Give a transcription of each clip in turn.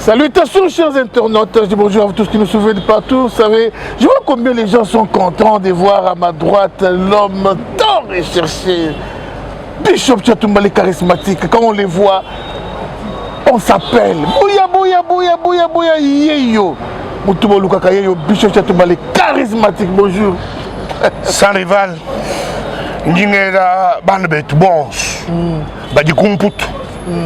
Salutations chers internautes, je dis bonjour à tous qui nous suivent de partout. Vous savez, je vois combien les gens sont contents de voir à ma droite l'homme tant recherché, Bishop Tchatumba le charismatique. Quand on les voit, on s'appelle Bouya Bouya Bouya Bouya Bouya Yeyo. Moutouma Lukaka Yeyo, Bishop Tchatumba le charismatique, bonjour. Sans rival, N'Jingera Banbet Bons, Badikumput,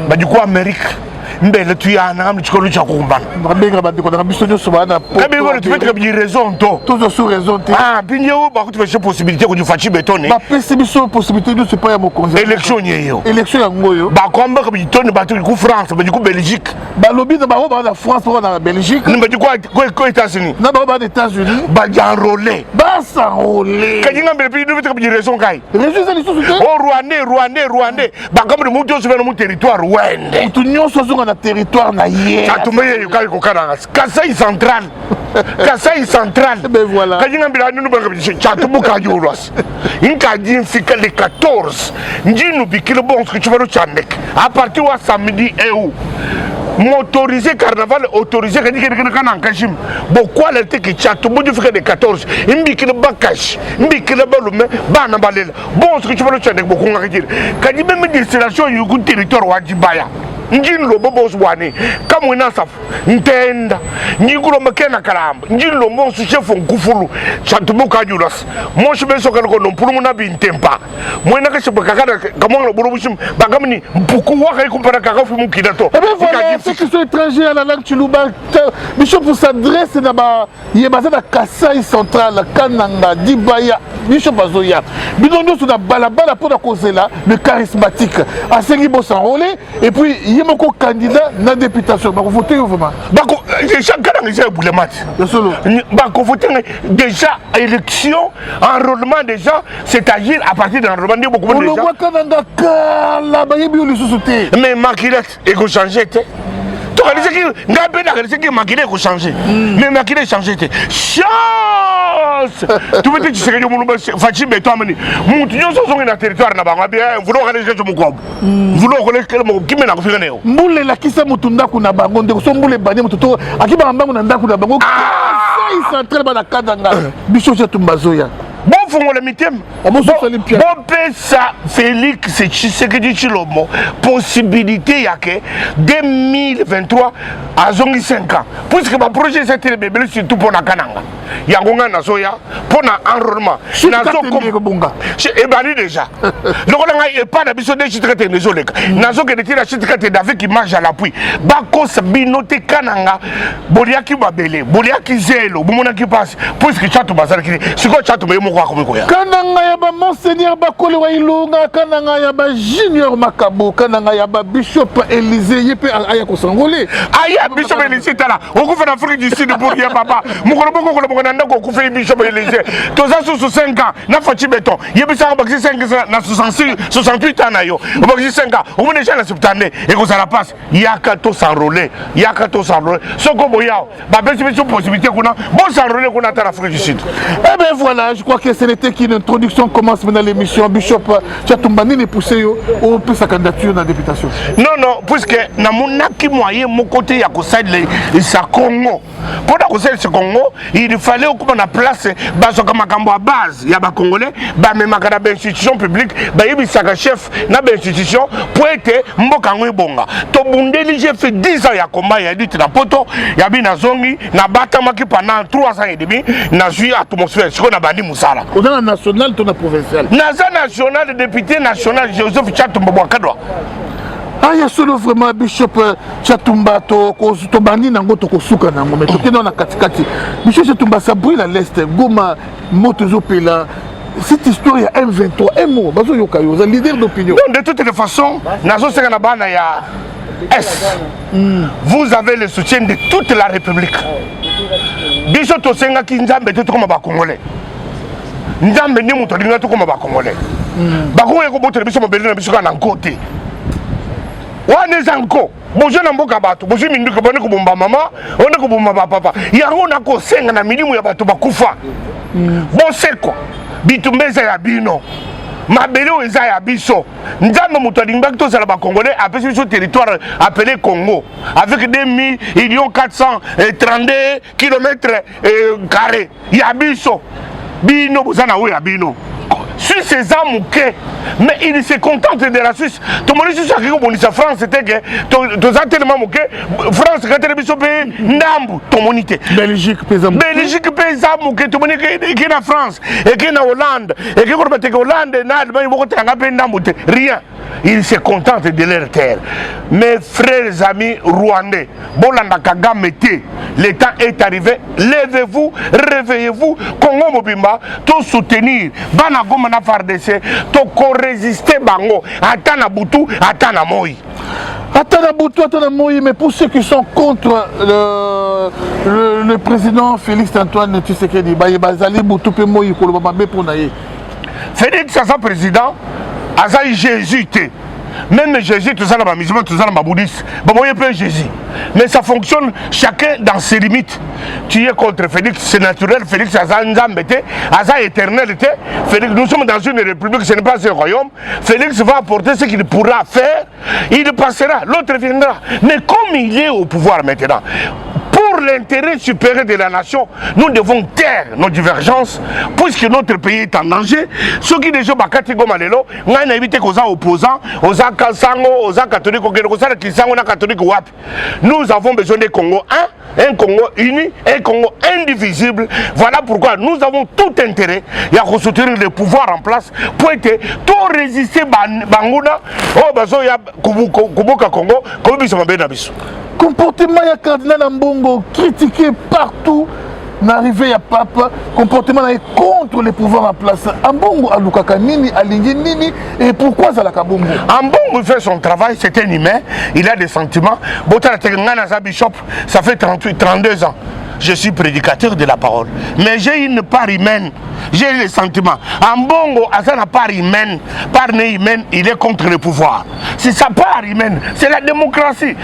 Badiku Amérique. Mbele tu ya na amli chikolo cha kumbana. Rabenga bandiko na biso nyoso bana. Kabi wala tu fais bien raison to. Toujours sous raison te. Ah, binyo ba tu fais possibilité ko du fachi bétonné. Ba pesi biso possibilité de se pas ya mokonzi. Élection yeyo. Élection ya ngoyo. Ba komba ko bitone ba tu ku France, ba ku Belgique. Ba lobby na ba na France pour na Belgique. Ni ba ko États-Unis. Na ba États-Unis. Ba enrôler. Ba s'enrôler. Kadinga mbele puis nous fais bien raison kai. Raison ça les sous. Oh Rwandais. Ba comme mu to sur mon territoire Rwanda. Tout nyonso zonga na territoire na hier. Chatumba yeyo kai ko kana. Kasai central. Kasai central. Ben voilà. Kadinga mbele nous ba Chatumba ka yolos. Inkadi fika le 14. Njinu bikile bon ce que tu vas le chamek. À partir de samedi et où motorisé carnaval autorisé que nous avons kashim pourquoi l'été qui chatou bout du fait de 14 imbi le bakash imbi le balume bana balela bon ce que tu vas le chanek beaucoup on dire quand même destination you go territoire wajibaya njin lo bobo zwane kama ina safu ntenda njigulo makena kalamba njin lo mo su chef nkufulu chatou ka julas mo shebe so kala ko no pulu na bintempa mo ina ka shebe kakada kama lo buru bushim bagamni mpuku wa kai kumpara kakafu mukidato ceux qui sont étrangers à la langue Chiluba, Bishop s'adresse à la Kasai centrale, Kananga, Dibaya, Bishop Azoya. Bidondo sur la balabala pour la cause là, le charismatique. À Sengibo s'enrôler, et puis il y a mon candidat dans la députation. Vous votez vraiment? Déjà, déjà, élection, enrôlement déjà, c'est-à-dire à partir de l'enrôlement de beaucoup de gens. Mais Makilette, il faut changer. Tu as dit que Makilette il faut changer. Mais Makilette changé. Chance! Tu veux dire que tu sais que tu vas faire des toi, mon Dieu, ce sont dans territoire là-bas. Vous voulez regarder ce mon vous voulez regarder qui m'a fait un Moule la qui s'est moutunda kuna bango, de son moule bané moutouto, à qui m'a manda kuna bango. Ah, ça très mal à Kadanga. Bishop Tchatumba Zoya. Bon, faut le mitem. Bon, ça, Félix, c'est ce que dit Chilomo. Possibilité, il y a que 2023 à 5 ans. Puisque mon projet, c'était le bébé, surtout pour la Kananga. Il y a un Nazoya, pour l'enrôlement. Et bien, déjà. Donc, on n'a pas d'habitude de chitrer les olèques. Nazo qui était la chitrer d'avec qui marche à l'appui. Bakos, Binote, Kananga, Boliaki Babele, Boliaki Zelo, Boumona qui passe. Puisque Chatou Bazar, c'est quoi Chatou Bayemo? Kananga yaba Monseigneur Bakole Wailunga, Kananga yaba Junior Makabo, Kananga yaba Bishop Élysée, Yepé Ayako Sangolé. Aya Bishop Élysée tala. On couvre l'Afrique du Sud pour rien papa. Moukolobo Kolobonanda ko couvre Bishop Élysée. Tous ça sous 5 ans, na fati béton. Yebe ça baxi 5 na 68 ans na yo. On baxi 5 ans. On déjà la septannée et que ça la passe. Yaka to s'enrôler. Yaka to s'enrôler. Soko boyao. Ba besi possibilité qu'on a. Bon s'enrôler qu'on a dans l'Afrique du Sud. Eh ben voilà, je crois que ce n'était qu'une introduction. Commence maintenant l'émission. Bishop Tchatumba Nini poussé au plus sa candidature dans la députation. Non, puisque dans mon acquis moyen, mon côté, il y a que ça, le Congo. Pour que ce Congo, il fallait qu'on ait place, parce que à base, il y a des Congolais, même des institutions publiques, il y a des chefs dans les institutions pour être Mbokango Bonga. Tobundeli, j'ai fait 10 ans, il y a combat, il y a dit dans Poto, il y a bien Zongi, il y a Batamaki pendant 3 ans et demi, il y a eu atmosphère, ce qu'on a bandi Moussala. On a national, on a provincial. Naza national, député national, Joseph Tchatumba Bouakadwa. Ah, il y a solo vraiment Bishop Tchatumba, to bandi nango to kosuka nango, mais to kena na katikati. Bishop Tchatumba, ça brûle à l'est, Goma, Motozo Pela. Cette histoire, il y a M23, un mot, Bazo Yokayo, vous êtes leader d'opinion. De toutes les façons, Nazo Seganabana, il y a S. Vous avez le soutien de toute la République. Bishop Tosenga Kinzambe, tout comme un Congolais. Nzambe ni muto linga to koma ba Congolais. Ba Congolais ko boto biso mobeli na biso kana nkote. Wane zanko, bojo na mboka bato, bojo minduka bone ko bomba mama, one ko bomba papa. Yango na ko senga na milimu ya bato bakufa. Bon seko, bitumbeza ya bino. mabele oyo eza ya biso nzambe moto alingaki tozala bacongolais apesi biso territoire appelé Congo avec 2 432 km carré ya biso bino boza na oyo ya bino Suisse eza moke mais il se contente de la Suisse tomoni Suisse akiki kobonisa France te ke toza tellement moke France katele biso mpe ndambu tomoni te Belgique mpe eza moke tomoni eke na France eke na Hollande eke koloba teke Hollande na Allemagne bokotelanga mpe ndambu te rien. Ils se contentent de leur terre. Mes frères amis rwandais, Bolanda Kagame, le temps est arrivé. Levez-vous, réveillez-vous. Congo Mobimba, tout soutenir. Banago Mana FARDC, tout co-résister Bango. Atana Boutou, Atana Moi. Atana Boutou, Atana Moi, mais pour ceux qui sont contre le président Félix Antoine Tshisekedi, Bazali Boutou pe Moi, Kolobambe pour naïe. Félix, c'est un président. Azaï Jésus, même Jésus, tout ça dans ma musulman, tout ça dans ma bouddhiste, Jésus. Mais ça fonctionne chacun dans ses limites. Tu es contre Félix, c'est naturel. Félix Aza Nzambete, Aza éternel. Félix, nous sommes dans une république, ce n'est pas un royaume. Félix va apporter ce qu'il pourra faire, il passera, l'autre viendra. Mais comme il est au pouvoir maintenant, pour l'intérêt supérieur de la nation, nous devons taire nos divergences, puisque notre pays est en danger. Ceux qui déjà bakati gomalelo, on a évité qu'aux opposants, aux Sango, aux catholiques, aux catholiques, nous avons besoin des Congo un Congo uni, un Congo indivisible. Voilà pourquoi nous avons tout intérêt à soutenir le pouvoir en place pour être tout résister Bangouna, oh bazo ya Kubuka Congo, comme ils sont bien. Comportement ya cardinal Ambongo critiqué partout, n'arrivé à Papa, comportement est contre les pouvoirs en place. Ambongo alukaka nini, alingi nini, et pourquoi ça la kabongo? Ambongo fait son travail, c'est un humain, il a des sentiments. Botala Tegangana Bishop, ça fait 32 ans. Je suis prédicateur de la parole. Mais j'ai une part humaine. J'ai les sentiments. Ambongo, à sa part humaine, part humaine, il est contre le pouvoir. C'est sa part humaine. C'est la démocratie.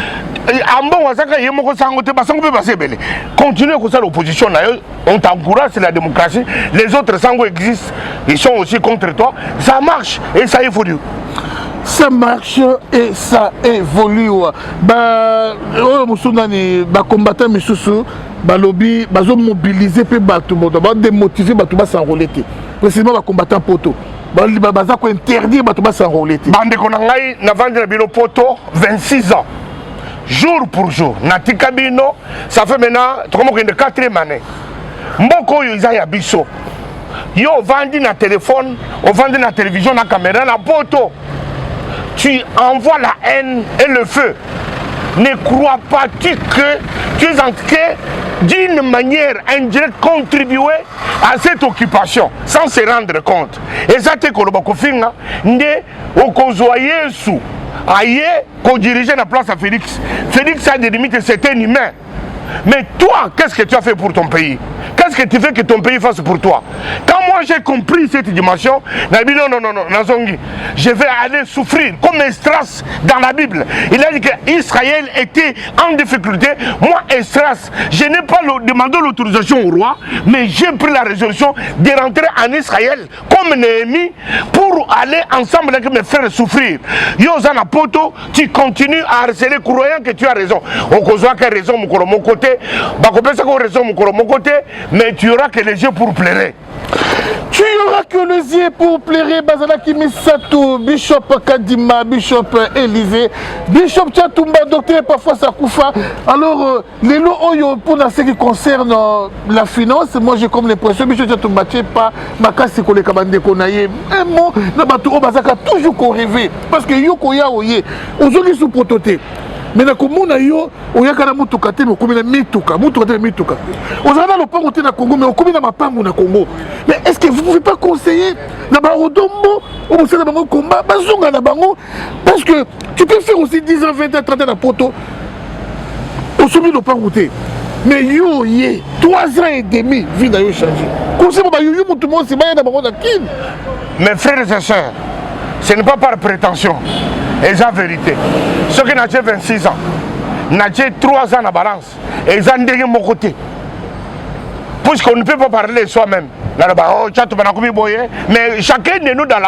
Ambongo, à sa part, il est continuez comme ça l'opposition. On t'encourage, c'est la démocratie. Les autres sangos existent. Ils sont aussi contre toi. Ça marche et ça évolue. Ça marche et ça évolue. Combattants misusu balobi bazo mobiliser pe bato ba démotiver bato ba s'enrôler. Précisément ba combattant poto. Baza ko interdire bato ba s'enrôler. Bande ko ngai na vendre na bino poto 26 ans. Jour pour jour. Natika bino, ça fait maintenant comme une 4e année. Mboko yo za ya biso. Yo vandi na téléphone, on vend na télévision, na caméra, na poto. Tu envoies la haine et le feu. Ne crois pas que tu es en train d'une manière indirecte contribuer à cette occupation sans se rendre compte. Et ça te kolobakofinga nde okozoye sous aye ko diriger la place à Félix. Félix a des limites, c'est un humain. Mais toi, qu'est-ce que tu as fait pour ton pays? Qu'est-ce que tu veux que ton pays fasse pour toi? Quand moi j'ai compris cette dimension, je vais aller souffrir comme Esdras dans la Bible. Il a dit qu'Israël était en difficulté. Moi, Esdras, je n'ai pas demandé l'autorisation au roi, mais j'ai pris la résolution de rentrer en Israël comme Néhémie pour aller ensemble avec mes frères souffrir. Yozana Poto, tu continues à harceler croyant que tu as raison. Okozwa qui a raison, mon côté, raison, mon côté, mais tu auras que les yeux pour pleurer. Tu auras que les yeux pour pleurer. Bazalaki Misato, Bishop Kadima, Bishop Élysée, Bishop Tchatumba, docteur parfois Sakoufa. Alors, les lots Oyo, pour ce qui concerne la finance, moi j'ai comme l'impression, Bishop Tchatumba, tu n'es pas ma casse pour les cabandés qu'on a eu. Mais moi, Bazaka toujours qu'on rêve. Parce que Yoko Ya Oye, aujourd'hui sous prototype. Mais na komona yo oyaka mutuka te mo komina mituka mituka ozana lo pango te na Congo mais okomina mapango na Congo. Mais est-ce que vous pouvez pas conseiller na ba odombo o musala bango combat bazonga na bango parce que tu peux faire aussi 10 ans 20 ans 30 ans na poto osomi lo pango te mais yo ye 3 ans et demi vie na yo changer conseil ba yo mutu mo si ba na bango na kin. Mes frères et sœurs, ce n'est pas par prétention. Et c'est la vérité. Ceux qui n'ont 26 ans, n'ont 3 ans à balance, et ils ont derrière mon côté. Puisqu'on ne peut pas parler soi-même. Mais chacun de nous dans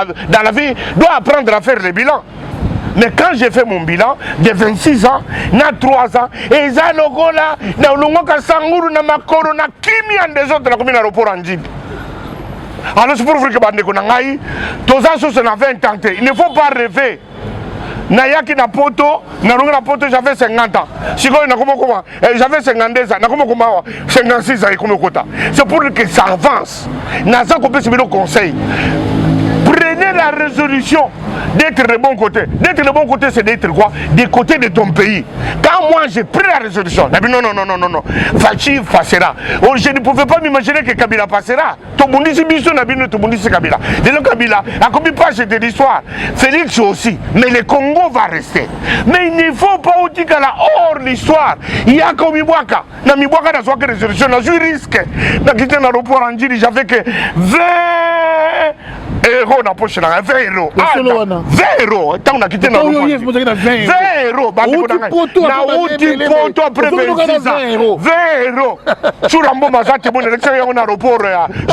la vie doit apprendre à faire le bilan. Mais quand j'ai fait mon bilan de 26 ans, na 3 ans, et ça logo là, na ulungoka sanguru na makoro na kimia des autres na commune aéroport en Jide. Alors c'est pour vous que bande konangai, tous ça se n'a 20 ans. Il ne faut pas rêver. Nayaki na poto, na lunga na poto j'avais 50 ans. Siko na comment j'avais 52 ans, na comment 56 ans et comment kota. C'est pour que ça avance. Na ça qu'on peut se mettre au conseil. Prenez la résolution d'être de bon côté. D'être de bon côté, c'est d'être quoi? Du côté de ton pays. Quand moi j'ai pris la résolution, non. Fachi passera. Oh, je ne pouvais pas m'imaginer que Kabila passera. Tobundisi Biso Nabino Tobundisi Kabila. De Kabila, à combien de pages de l'histoire? Félix aussi. Mais le Congo va rester. Mais il ne faut pas oublier qu'à la hors l'histoire, il y a comme Mibwaka. Na Mibwaka n'a pas de résolution, n'a eu risque. Na quitté l'aéroport en Djiri, j'avais que 20 euros na poche na 20 euros. 20 euros. Tant on a quitté l'aéroport. 20 euros. Na outi poto après 26 ans. 20 euros. Sur Rambo Mazate, mon élection en aéroport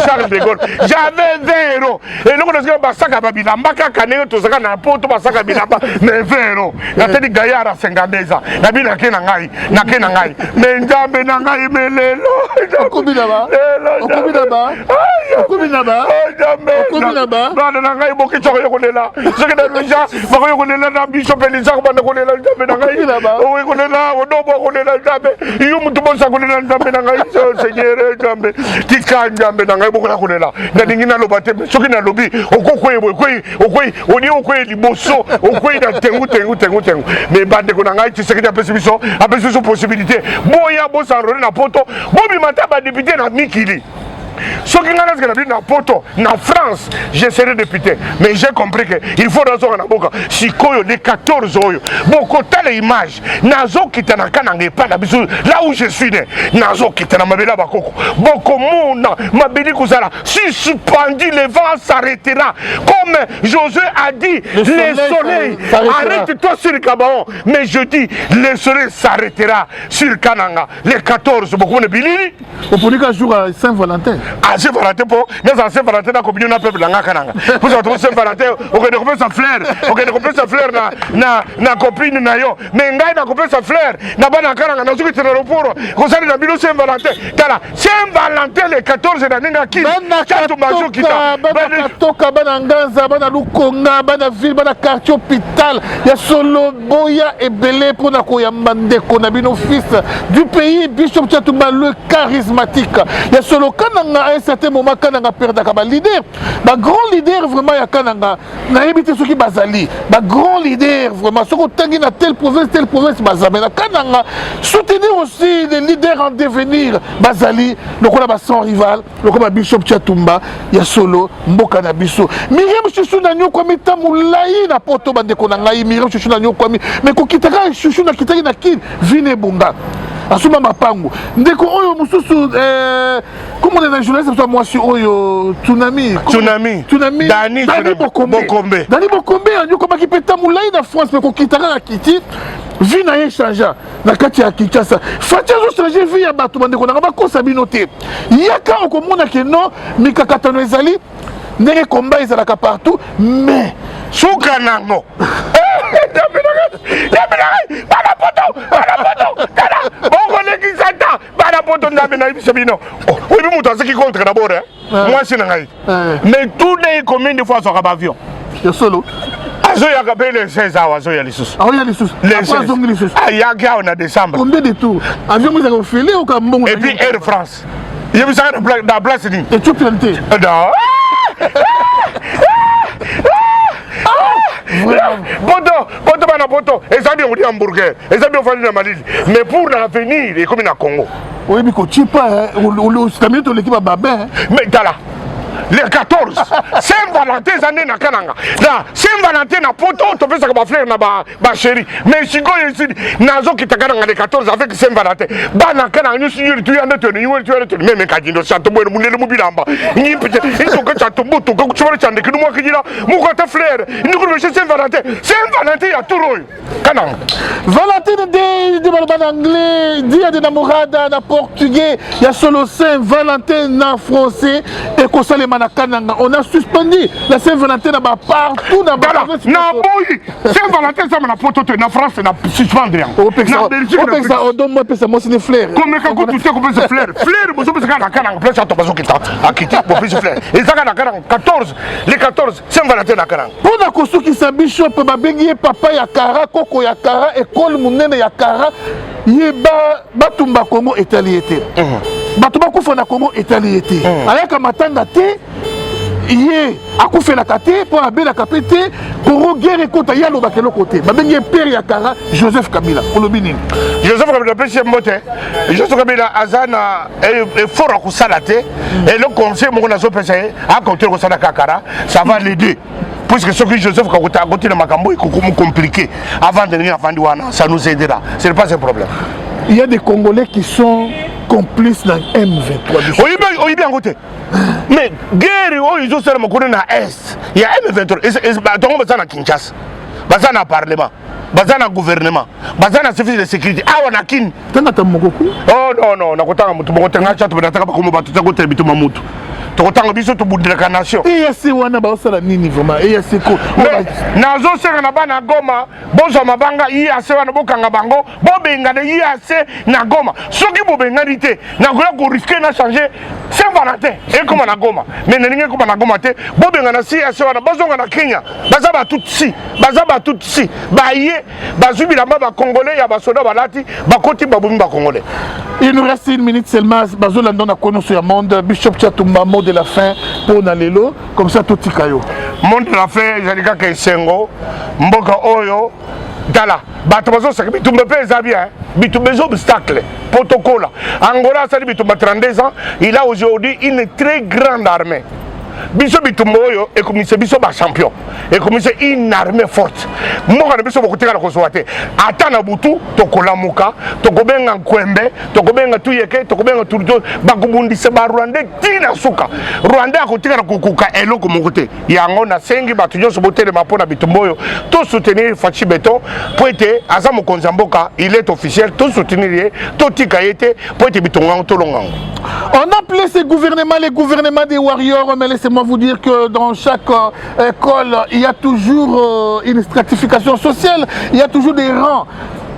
Charles de Gaulle. J'avais 20 euros. Et nous on a dit basaka babila mbaka kaneo to saka na poto basaka bilamba mais 20 euros. La tête gaillard à 52 ans. Na bina ke na ngai, na ke na ngai. Mais nzambe na ngai melelo. Okobi na ba. Bana na ngai boki choko yokolela. Seke na luja, bako yokolela na biso pelisa ko bana kolela nzambe na ngai. O yokolela, o dobo kolela nzambe. Iyo mutu bonsa kolela nzambe na ngai. Seigneur nzambe. Tika nzambe na ngai bokola kolela. Na dingina lobate, soki na lobi, okoi, oni okoi liboso, okoi na tengu. Mais bande ko na ngai ti seke na pesibiso, apesibiso possibilité. Boya bosa role na poto, bobi mata ba député na Mikili. Ce qui est dans Poto, en France, je serai député. Mais j'ai compris qu'il faut dans la boca. Si les 14 ans, beaucoup de images, Nazo qui est pas là où je suis né, Nazo qui est dans ma belle bakoko. Beaucoup de monde, ma belle Kouzala, suspendu, le vent s'arrêtera. Comme Josué a dit, le soleil arrête-toi sur le Gabaon. Mais je dis, le soleil s'arrêtera sur Kananga. Les 14, beaucoup de billes. Au premier jour à Saint-Valentin. Ah, Saint-Valentin, Saint-Valentin, la communion n'a pas de Kananga. Vous avez Saint-Valentin, on va découper sa fleur, na copine nayo. Mais ngai na couper sa fleur, na bana Kananga, na zuki l'aéroport, vous allez na bilo Saint-Valentin. Tala, Saint-Valentin, les 14 et la qui Chatou Majou qui t'a. Bana Toka, bana Nganza, bana Lukonga, bana ville, bana quartier hôpital. Il y a Solo, Boya et Belé pour na Koyamande, qu'on a bien fils du pays, Bishop Tchatouma, le charismatique. Il y a Solo Kananga. À un certain moment, Kananga perdre un leader. Un grand leader, vraiment, il y a Kananga. Na évité ceux qui bazali. Un grand leader, vraiment. Ceux qui ont dans telle province, bazali. Mais Kananga, soutenir aussi les leaders en devenir. Bazali, le quoi là sans rival, le quoi Bishop Tchatumba, il y a Solo, Mboka na Biso. Miriam Chouchou na nyo kwa mita moulayi na poto bande konangai. Miriam Chouchou na nyo kwa mi. Mais ko kitaka Chouchou na kitaki na kin vine bunga. Asuma mapangu. Ndeko oyo mususu comment on est dans journaliste ça moi sur oyo Tsunami Dani Bokombe on comme qui peta moulay na France mais ko kitaka na kiti vie na échangea na kati ya Kinshasa fatia zo changer vie ya bato bande ko na ba ko sabinoté yaka okomona ke non mikakatano ezali ndenge combat ezalaka partout mais suka nango moi c'est mais tous les communes de fois sont à avion. Solo. Azo ya kapé les 16 ans azo ya lisusu. Ah ya lisusu. Ah ya kia on a décembre. Combien de tours? Avion vous avez filé au Cameroun. Et puis Air France. Je me sens dans la place ni. Et tu planté. Non. Poto, et ça bien on dit hamburger, et ça bien on fait dans Mali. Mais pour l'avenir, et comme dans Congo. Oui, mais quand tu pas, ou l'équipe à Babin. Mais t'as là. le 14 Saint-Valentin zane na kananga na Saint-Valentin na poto to pesa ka ba frère na ba chérie mais siko yesi nazo kitakana le 14 avec Saint-Valentin bana kana nyu signori tu yande tenu yuri tu yande tenu même kajindo santo boy mulele mubilamba ni pete eso ka chato buto ka kuchora chande kinu mo kijira mu ko ta frère ni ko chez Saint-Valentin ya turo kananga Valentin de anglais dia de namorada na portugais ya solo Saint-Valentin na français et ko salema na kananga on a suspendu la Saint-Valentin na partout na na boy Saint-Valentin ça na poto na France na suspendre na Belgique on pensa on donne moi pensa moi c'est les fleurs comme ka ko tout ko pensa fleur mo so pensa na kananga place à tobazo kita akiti mo pensa fleur et ça na kananga 14 les 14 Saint-Valentin na kananga pona ko soki sa bishop ba bengi papa ya Kara koko ya Kara école munene ya Kara yeba batumba Congo etaliété batumba kufa na Congo etaliété ayaka matanga te ye akufela kate pour abela kapete Congo guerre kota yalo bakelo côté ba bengi père ya Kara Joseph Kabila olobini Joseph Kabila pêche mbote Joseph Kabila azana et fort akusalate et le conseil mon na zo pêche a compter ko sana Kara ça va l'aider puisque ce que Joseph Kabila a côté le makambo est compliqué avant de venir avant Douana ça nous aidera c'est pas un problème. Il y a des Congolais qui sont complices dans M23. Oui, bien côté. Mais guerre, ils ont seulement connu dans l'Est. Il y a M23. Donc, on va Kinshasa. On va Parlement. On va gouvernement. On va service de sécurité. Ah, on a kin. Oh non, on a côté tokotanga biso to budela nation EAC wana ba osala nini vraiment EAC ko nazo sera na bana Goma bozo mabanga EAC wana bokanga bango bobenga de EAC na Goma soki bobenga dité na ko risquer na changer Saint-Valentin et comme na Goma mais ninge comme na Goma te bobenga na EAC wana bazonga na Kenya bazaba tutsi baye bazubi la ba congolais ya basoda balati bakoti babumi ba congolais. Il nous reste 1 minute seulement bazolanda na kono sur le monde Bishop Chatumba de la fin pour Nalelo, comme ça tout tikayo. Monde de la fin, Jalika Kaisengo, Mboka Oyo, Dala, Batabazo, ça bitumbe pesa bien, bitumbe obstacle, protocole. Angola, ça dit bitumbe 32 ans, il a aujourd'hui une très grande armée. Biso bitumboyo et comme c'est biso ba champion et comme c'est une armée forte moi na biso bokuteka na kozwate atana butu tokolamuka tokobenga nkwembe tokobenga tuyeke tokobenga turjo bakubundisa ba Rwanda tina suka Rwanda akotika na kukuka eloko mokote yango na sengi batu nyonso botele mapona bitumboyo to soutenir Fachi Beton pour être aza mokonzi mboka il est officiel to soutenir to tika yete pour être bitonga to longa. On appelait ces gouvernements les gouvernements des warriors, mais laissez-moi vous dire que dans chaque école, il y a toujours une stratification sociale, il y a toujours des rangs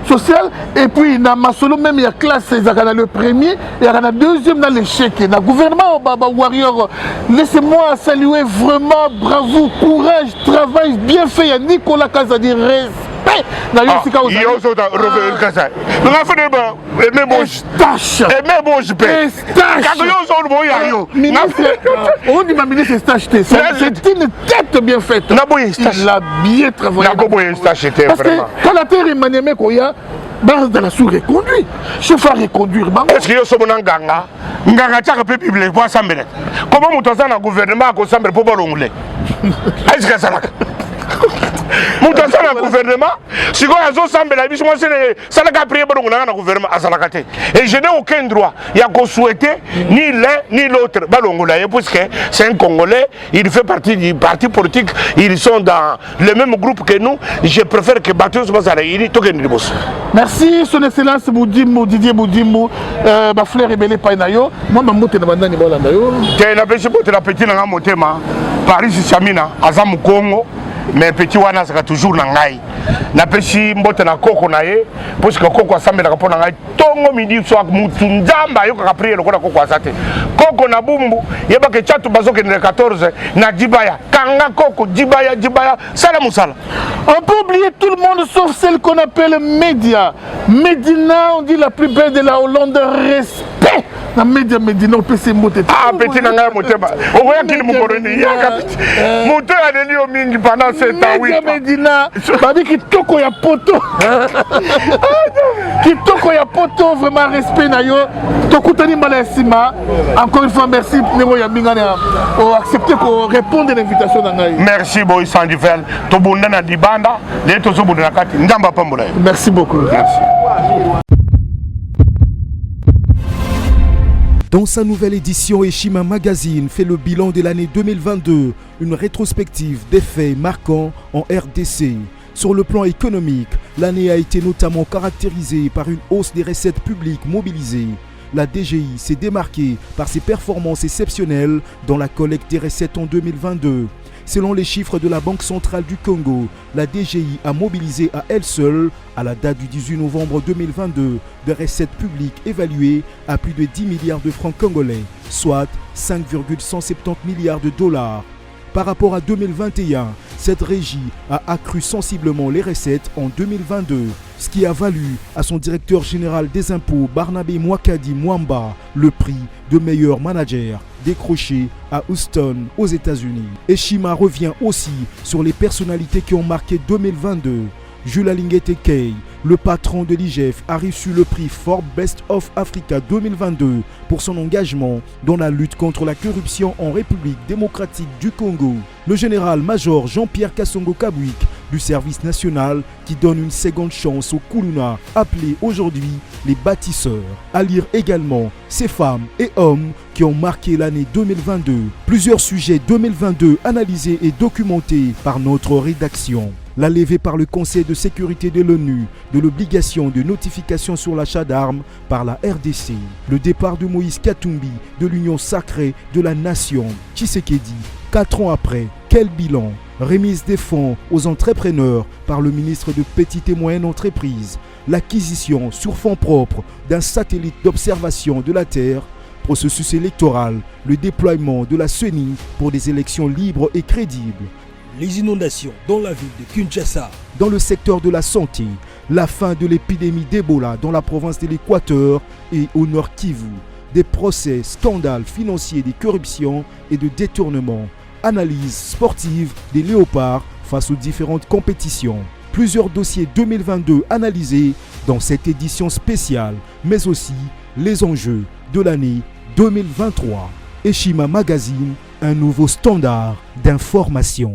sociaux, et puis dans ma solo même il y a classe, il y a le premier, il y a le deuxième dans l'échec. Dans le gouvernement warrior, laissez-moi saluer vraiment, bravo, courage, travail bien fait, il y a Nicolas Kazadi, respect. C'est une tête bien faite. Il a bien travaillé. Parce que quand la terre est maniée, base de la sous-reconduit. Chef à reconduire. Est-ce qu'il y a ce moment Nganga tchaka pe public pour assembler. Comment mon dans le gouvernement a assembler pour l'onglet? Est-ce que ça va? Moutassa na gouvernement, si on a ensemble la mission, ça n'a prié pour le gouvernement à Salakate. Et je n'ai aucun droit. Il y a qu'on souhaiter ni l'un ni l'autre. Puisque c'est un Congolais, il fait partie du parti politique, ils sont dans le même groupe que nous. Je préfère que Baptiste Bazaraïri, Tokenibos. Merci, Son Excellence Boudimou, Didier Boudimou, ma frère rebelle Painayo. Moi, ma moto est bandani Bolandayo. Tu as la petite dans motema, Paris Chamina, Azam Congo. Mais petit wana sera toujours na ngai na pesi mbote na koko na ye parce que koko asambela ka pona ngai tongo midi so mutu nzamba yo ka prier lokola koko asate koko na bumbu yeba ke chatu bazoke ne 14 na dibaya kanga koko dibaya sala musala. On peut oublier tout le monde sauf celle qu'on appelle média. Médina, on dit la plus belle de la Hollande, respect na Media Medina opese mote. Ah, petit nanga motema. Oya kini mukoroni yaka petit. Moto ya deli o mingi pendant 7 ans 8 ans. Media Medina babi kitoko ya poto. Kitoko ya poto, vraiment respect na yo. Tokutani mbala ya sima. Encore une fois merci Nemo ya Mingana o accepter ko répondre à l'invitation na ngai. Merci boy Sandivel. To bunda na dibanda, le to zo bunda na kati. Ndamba pambola. Merci beaucoup. Merci. Dans sa nouvelle édition, Eshima Magazine fait le bilan de l'année 2022, une rétrospective des faits marquants en RDC. Sur le plan économique, l'année a été notamment caractérisée par une hausse des recettes publiques mobilisées. La DGI s'est démarquée par ses performances exceptionnelles dans la collecte des recettes en 2022. Selon les chiffres de la Banque centrale du Congo, la DGI a mobilisé à elle seule, à la date du 18 novembre 2022, des recettes publiques évaluées à plus de 10 milliards de francs congolais, soit 5,170 milliards de dollars. Par rapport à 2021, cette régie a accru sensiblement les recettes en 2022, ce qui a valu à son directeur général des impôts Barnabé Mwakadi Mwamba le prix de meilleur manager décroché à Houston aux États-Unis. Eshima revient aussi sur les personnalités qui ont marqué 2022. Jules Alingete Kay, le patron de l'IGF, a reçu le prix Forbes Best of Africa 2022 pour son engagement dans la lutte contre la corruption en République démocratique du Congo. Le général-major Jean-Pierre Kassongo Kabwik du service national qui donne une seconde chance aux Kuluna, appelés aujourd'hui les bâtisseurs. À lire également ces femmes et hommes qui ont marqué l'année 2022. Plusieurs sujets 2022 analysés et documentés par notre rédaction. La levée par le Conseil de sécurité de l'ONU de l'obligation de notification sur l'achat d'armes par la RDC. Le départ de Moïse Katumbi de l'Union sacrée de la nation. Tshisekedi, 4 ans après, quel bilan? Remise des fonds aux entrepreneurs par le ministre de Petites et Moyennes Entreprises. L'acquisition sur fonds propres d'un satellite d'observation de la Terre. Processus électoral, le déploiement de la CENI pour des élections libres et crédibles. Les inondations dans la ville de Kinshasa. Dans le secteur de la santé, la fin de l'épidémie d'Ebola dans la province de l'Équateur et au Nord Kivu. Des procès, scandales financiers, de corruption et de détournement. Analyse sportive des léopards face aux différentes compétitions. Plusieurs dossiers 2022 analysés dans cette édition spéciale, mais aussi les enjeux de l'année 2023. Eshima Magazine, un nouveau standard d'information.